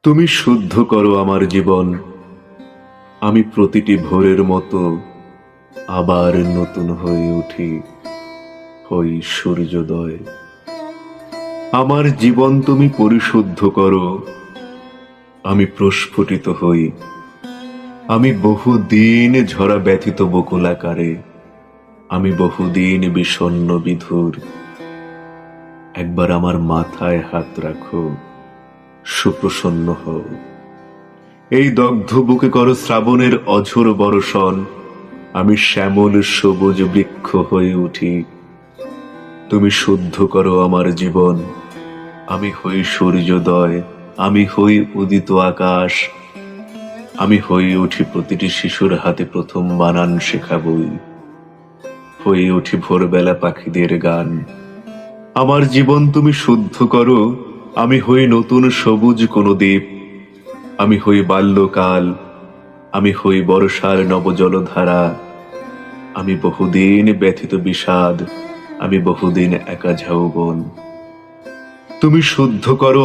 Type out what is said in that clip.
তুমি শুদ্ধ করো আমার জীবন, আমি প্রতিটি ভোরের মতো আবার নতুন হয়ে উঠি, হই সূর্যোদয়। আমার জীবন তুমি পরিশুদ্ধ করো, আমি প্রস্ফুটিত হই। আমি বহুদিন ঝরা ব্যথিত বকুলাকারে, আমি বহুদিন বিষণ্ণ বিধুর। একবার আমার মাথায় হাত রাখো, সুপ্রসন্ন হও। এই দগ্ধ বুকে করো শ্রাবণের অঝোর বর্ষণ, আমি শ্যামল সবুজ বৃক্ষ হয়ে উঠি। তুমি শুদ্ধ করো আমার জীবন, আমি হই সূর্যোদয়, আমি হই উদিত আকাশ। আমি হয়ে উঠি প্রতিটি শিশুর হাতে প্রথম বানান শেখা বই, হয়ে উঠি ভোরবেলা পাখিদের গান। আমার জীবন তুমি শুদ্ধ করো, আমি হই নতুন সবুজ কোনো দ্বীপ। আমি হই বাল্যকাল, আমি হই বর্ষার নবজলধারা। আমি বহুদিন ব্যথিত বিষাদ, আমি বহুদিন একা ঝাউবন। তুমি শুদ্ধ করো